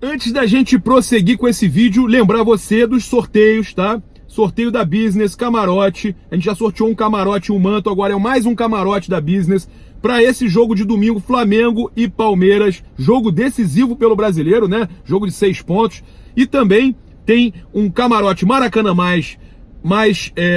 Antes da gente prosseguir com esse vídeo, lembrar você dos sorteios, tá? Sorteio da Business, camarote. A gente já sorteou um camarote e um manto, agora é mais um camarote da Business para esse jogo de domingo, Flamengo e Palmeiras. Jogo decisivo pelo brasileiro, né? Jogo de 6 pontos. E também tem um camarote Maracanã mais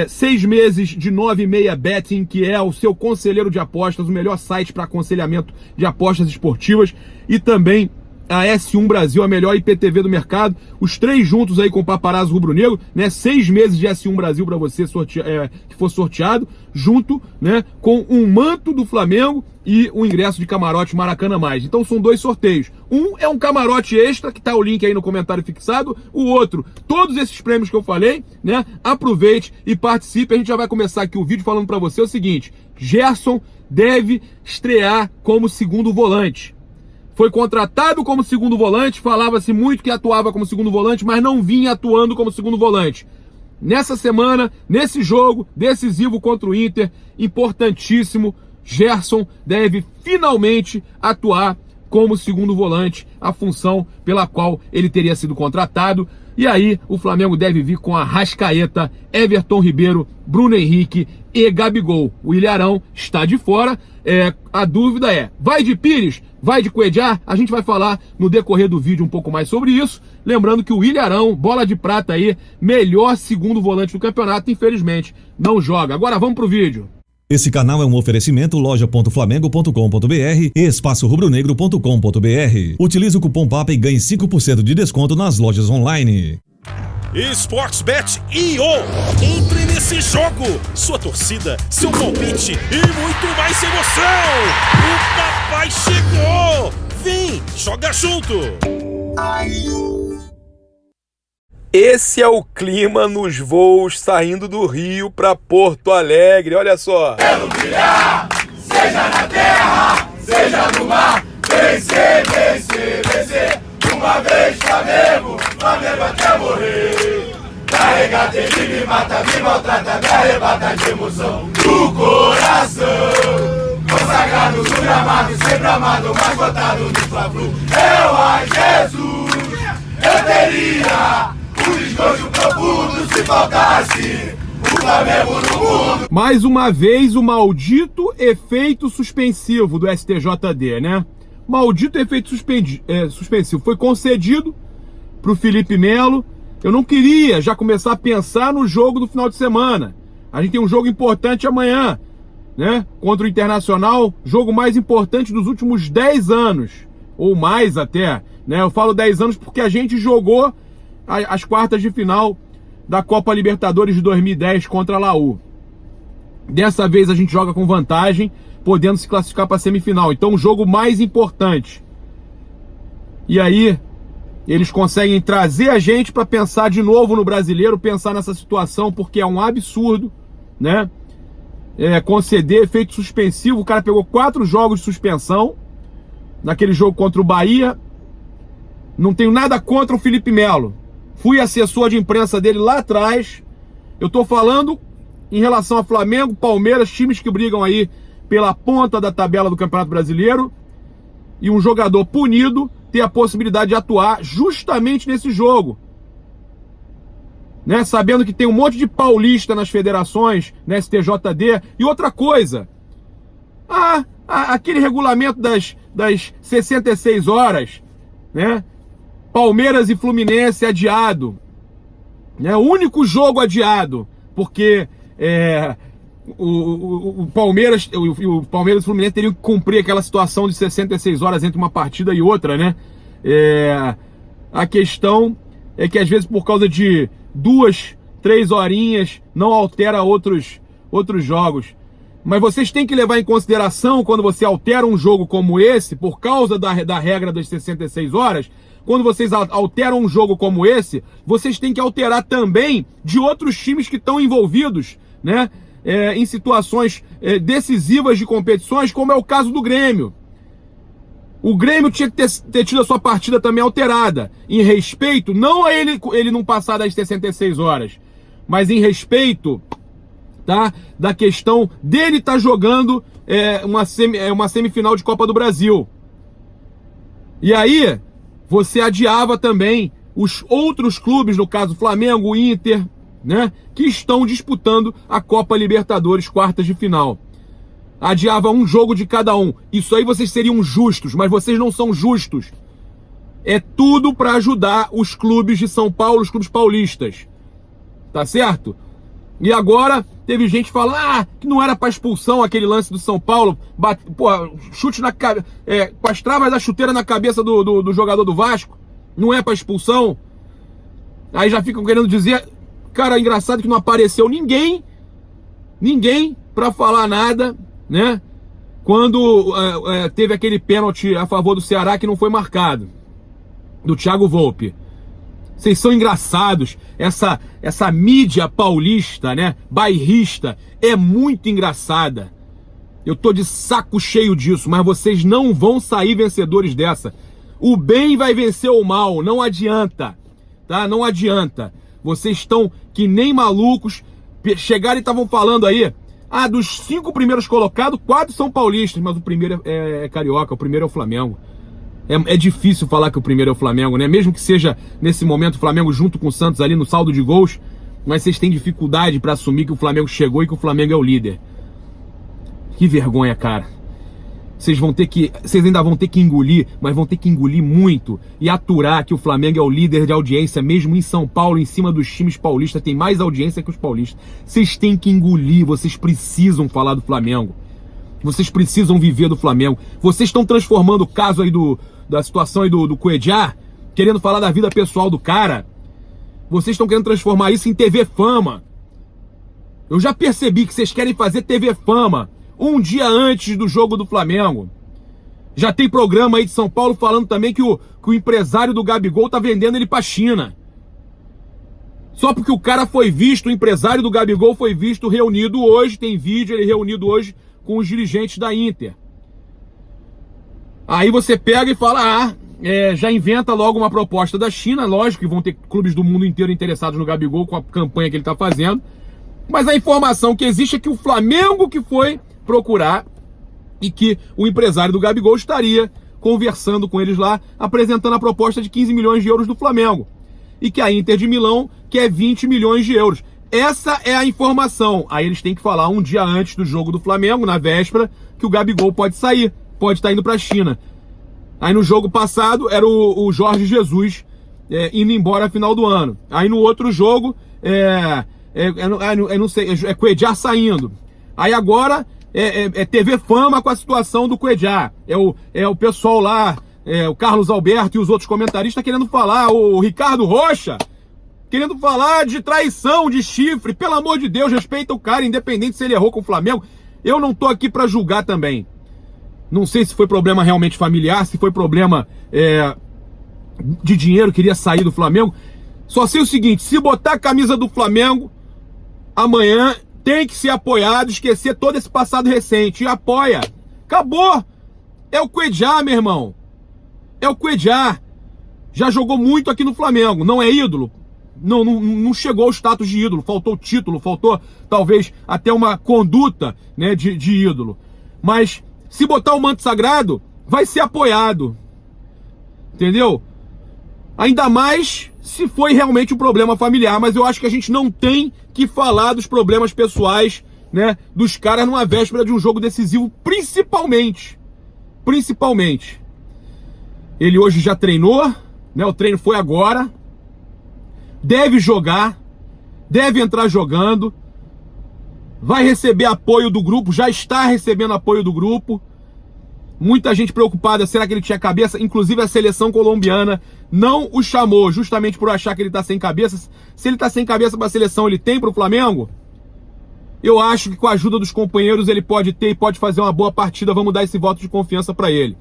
6 meses de 9,6 Betting, que é o seu conselheiro de apostas, o melhor site para aconselhamento de apostas esportivas. E também a S1 Brasil, a melhor IPTV do mercado, os 3 juntos aí com o Paparazzo Rubro-Negro, né? 6 meses de S1 Brasil para você que for sorteado, junto, né, com um manto do Flamengo e um ingresso de camarote Maracanã mais. Então são 2 sorteios. Um é um camarote extra, que tá o link aí no comentário fixado. O outro, todos esses prêmios que eu falei, né? Aproveite e participe. A gente já vai começar aqui o vídeo falando para você o seguinte: Gerson deve estrear como segundo volante. Foi contratado como segundo volante, falava-se muito que atuava como segundo volante, mas não vinha atuando como segundo volante. Nessa semana, nesse jogo decisivo contra o Inter, importantíssimo, Gerson deve finalmente atuar como segundo volante, a função pela qual ele teria sido contratado. E aí o Flamengo deve vir com Arrascaeta, Everton Ribeiro, Bruno Henrique e Gabigol. O Ilharão está de fora. A dúvida é, vai de Pires? Vai de Cuéllar? A gente vai falar no decorrer do vídeo um pouco mais sobre isso. Lembrando que o Ilharão, bola de prata aí, melhor segundo volante do campeonato, infelizmente não joga. Agora vamos pro vídeo. Esse canal é um oferecimento loja.flamengo.com.br e espaçorubronegro.com.br. Utilize o cupom PAPA e ganhe 5% de desconto nas lojas online. Sportsbet.io. Entre nesse jogo. Sua torcida, seu palpite e muito mais emoção. O papai chegou. Vem, joga junto. Esse é o clima nos voos saindo do Rio para Porto Alegre. Olha só. Quero brilhar, seja na terra, seja no mar. Vencer, vencer, vencer. Uma vez Flamengo, Flamengo até morrer. Carregado ele me mata, me maltrata, me arrebata de emoção do coração. Consagrado no gramado, sempre amado, mais votado no Fla-Flu. Eu a Jesus, eu teria um desgosto profundo se faltasse o Flamengo no mundo. Mais uma vez o maldito efeito suspensivo do STJD, né? Maldito efeito suspensivo. Foi concedido para o Felipe Melo. Eu não queria já começar a pensar no jogo do final de semana. A gente tem um jogo importante amanhã, né? Contra o Internacional, jogo mais importante dos últimos 10 anos, ou mais até, né? Eu falo 10 anos porque a gente jogou as quartas de final da Copa Libertadores de 2010 contra a Laú. Dessa vez a gente joga com vantagem, podendo se classificar para a semifinal. Então, o jogo mais importante. E aí, eles conseguem trazer a gente para pensar de novo no brasileiro, pensar nessa situação, porque é um absurdo, né? Conceder efeito suspensivo. O cara pegou 4 jogos de suspensão naquele jogo contra o Bahia. Não tenho nada contra o Felipe Melo. Fui assessor de imprensa dele lá atrás. Eu tô falando em relação a Flamengo, Palmeiras, times que brigam aí pela ponta da tabela do Campeonato Brasileiro, e um jogador punido ter a possibilidade de atuar justamente nesse jogo, né? Sabendo que tem um monte de paulista nas federações, na STJD. E outra coisa, aquele regulamento das 66 horas, né? Palmeiras e Fluminense adiado, né? O único jogo adiado, porque o Palmeiras e o Fluminense teriam que cumprir aquela situação de 66 horas entre uma partida e outra, né? A questão é que às vezes por causa de 2, 3 horinhas não altera outros jogos. Mas vocês têm que levar em consideração, quando você altera um jogo como esse, por causa da regra das 66 horas, quando vocês alteram um jogo como esse, vocês têm que alterar também de outros times que estão envolvidos, né? Em situações decisivas de competições, como é o caso do Grêmio. O Grêmio tinha que ter tido a sua partida também alterada, em respeito, não a ele não passar das 66 horas, mas em respeito, tá, da questão dele estar jogando uma semifinal de Copa do Brasil. E aí você adiava também os outros clubes, no caso Flamengo, Inter, né, que estão disputando a Copa Libertadores quartas de final. Adiava um jogo de cada um. Isso aí vocês seriam justos, mas vocês não são justos. É tudo para ajudar os clubes de São Paulo, os clubes paulistas. Tá certo? E agora teve gente falando que não era para expulsão aquele lance do São Paulo, chute na com as travas da chuteira na cabeça do jogador do Vasco. Não é para expulsão. Aí já ficam querendo dizer, cara, engraçado que não apareceu ninguém para falar nada, né? Quando teve aquele pênalti a favor do Ceará que não foi marcado, do Thiago Volpi. Vocês são engraçados. Essa mídia paulista, né, bairrista, é muito engraçada. Eu tô de saco cheio disso, mas vocês não vão sair vencedores dessa. O bem vai vencer o mal, não adianta, tá? Não adianta. Vocês estão que nem malucos. Chegaram e estavam falando aí, dos 5 primeiros colocados, 4 são paulistas, mas o primeiro é carioca, o primeiro é o Flamengo. É difícil falar que o primeiro é o Flamengo, né? Mesmo que seja, nesse momento, o Flamengo junto com o Santos ali no saldo de gols, mas vocês têm dificuldade para assumir que o Flamengo chegou e que o Flamengo é o líder. Que vergonha, cara. Vocês ainda vão ter que engolir, mas vão ter que engolir muito e aturar que o Flamengo é o líder de audiência, mesmo em São Paulo, em cima dos times paulistas, tem mais audiência que os paulistas. Vocês têm que engolir, vocês precisam falar do Flamengo. Vocês precisam viver do Flamengo. Vocês estão transformando o caso aí da situação aí do Cuejá, querendo falar da vida pessoal do cara. Vocês estão querendo transformar isso em TV Fama. Eu já percebi que vocês querem fazer TV Fama um dia antes do jogo do Flamengo. Já tem programa aí de São Paulo falando também que o empresário do Gabigol tá vendendo ele pra China. Só porque o cara foi visto, o empresário do Gabigol foi visto reunido hoje, tem vídeo ele reunido hoje com os dirigentes da Inter. Aí você pega e fala, já inventa logo uma proposta da China, lógico que vão ter clubes do mundo inteiro interessados no Gabigol com a campanha que ele tá fazendo, mas a informação que existe é que o Flamengo que foi procurar e que o empresário do Gabigol estaria conversando com eles lá, apresentando a proposta de 15 milhões de euros do Flamengo, e que a Inter de Milão quer 20 milhões de euros. Essa é a informação. Aí eles têm que falar um dia antes do jogo do Flamengo, na véspera, que o Gabigol pode sair, pode estar indo para a China. Aí no jogo passado era o Jorge Jesus indo embora no final do ano. Aí no outro jogo não sei, é Cuejá saindo. Aí agora é TV Fama com a situação do Cuejá. É o pessoal lá, o Carlos Alberto e os outros comentaristas querendo falar, o Ricardo Rocha querendo falar de traição, de chifre. Pelo amor de Deus, respeita o cara, independente se ele errou com o Flamengo. Eu não tô aqui pra julgar também. Não sei se foi problema realmente familiar, se foi problema de dinheiro, queria sair do Flamengo. Só sei o seguinte, se botar a camisa do Flamengo, amanhã tem que ser apoiado, esquecer todo esse passado recente. E apoia. Acabou. É o Cuejá, meu irmão. É o Cuejá. Já jogou muito aqui no Flamengo. Não é ídolo? Não chegou ao status de ídolo, faltou título, faltou talvez até uma conduta, né, de ídolo. Mas se botar o manto sagrado, vai ser apoiado. Entendeu? Ainda mais se foi realmente um problema familiar, mas eu acho que a gente não tem que falar dos problemas pessoais, né, dos caras numa véspera de um jogo decisivo, principalmente. Ele hoje já treinou, né, o treino foi agora. Deve jogar, deve entrar jogando, vai receber apoio do grupo, já está recebendo apoio do grupo. Muita gente preocupada, será que ele tinha cabeça? Inclusive a seleção colombiana não o chamou, justamente por achar que ele está sem cabeça. Se ele está sem cabeça para a seleção, ele tem para o Flamengo? Eu acho que com a ajuda dos companheiros ele pode ter e pode fazer uma boa partida, vamos dar esse voto de confiança para ele.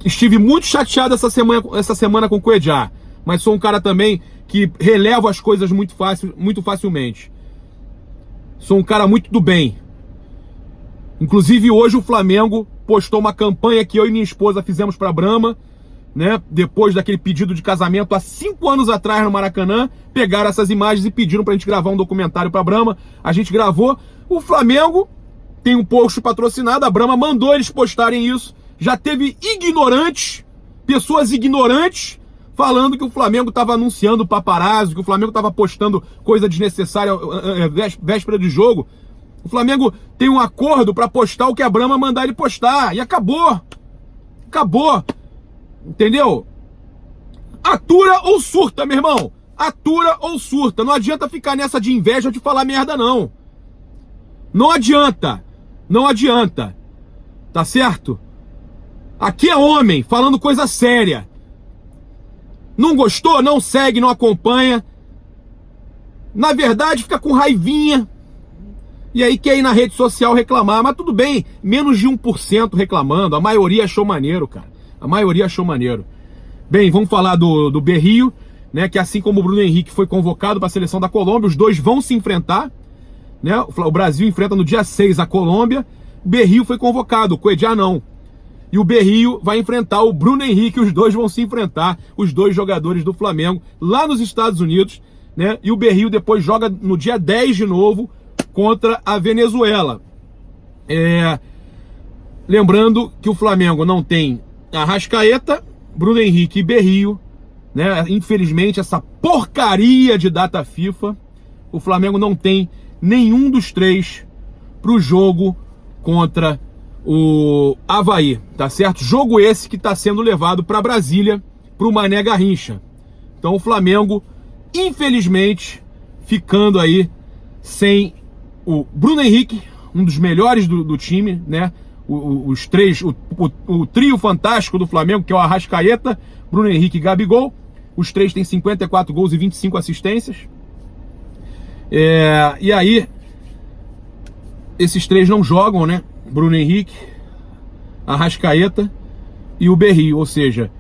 Estive muito chateado essa semana com o Cuejá. Mas sou um cara também que releva as coisas muito facilmente. Sou um cara muito do bem. Inclusive hoje o Flamengo postou uma campanha que eu e minha esposa fizemos para a Brahma, né? Depois daquele pedido de casamento há 5 anos atrás no Maracanã, pegaram essas imagens e pediram pra gente gravar um documentário pra Brahma. A gente gravou. O Flamengo tem um post patrocinado, a Brahma mandou eles postarem isso. Já teve ignorantes pessoas ignorantes falando que o Flamengo estava anunciando paparazzo, que o Flamengo estava postando coisa desnecessária véspera de jogo. O Flamengo tem um acordo para postar o que a Brahma mandar ele postar. E acabou. Acabou. Entendeu? Atura ou surta, meu irmão. Atura ou surta. Não adianta ficar nessa de inveja de falar merda, não. Não adianta. Não adianta. Tá certo? Aqui é homem, falando coisa séria. Não gostou? Não segue, não acompanha. Na verdade, fica com raivinha. E aí quer ir na rede social reclamar. Mas tudo bem, menos de 1% reclamando. A maioria achou maneiro, cara. A maioria achou maneiro. Bem, vamos falar do Berrio, né? Que assim como o Bruno Henrique foi convocado para a seleção da Colômbia, os dois vão se enfrentar, né? O Brasil enfrenta no dia 6 a Colômbia. O Berrio foi convocado, o Cuejá não. E o Berrio vai enfrentar o Bruno Henrique, os dois vão se enfrentar, os dois jogadores do Flamengo, lá nos Estados Unidos, né? E o Berrio depois joga no dia 10 de novo contra a Venezuela. Lembrando que o Flamengo não tem Arrascaeta, Bruno Henrique e Berrio, né? Infelizmente, essa porcaria de data FIFA, o Flamengo não tem nenhum dos três para o jogo contra o Avaí, tá certo? Jogo esse que está sendo levado para Brasília, para o Mané Garrincha. Então o Flamengo, infelizmente, ficando aí sem o Bruno Henrique, um dos melhores do time, né? Os três, o trio fantástico do Flamengo, que é o Arrascaeta, Bruno Henrique e Gabigol. Os três têm 54 gols e 25 assistências. E aí, esses três não jogam, né? Bruno Henrique, Arrascaeta e o Berrio, ou seja,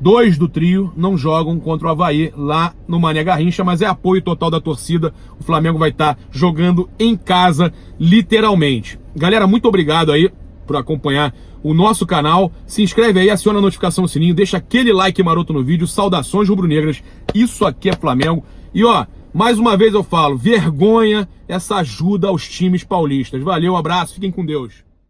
2 do trio não jogam contra o Avaí lá no Mané Garrincha, mas é apoio total da torcida. O Flamengo vai estar jogando em casa, literalmente. Galera, muito obrigado aí por acompanhar o nosso canal. Se inscreve aí, aciona a notificação no sininho, deixa aquele like maroto no vídeo. Saudações rubro-negras, isso aqui é Flamengo. E ó, mais uma vez eu falo, vergonha essa ajuda aos times paulistas. Valeu, abraço, fiquem com Deus.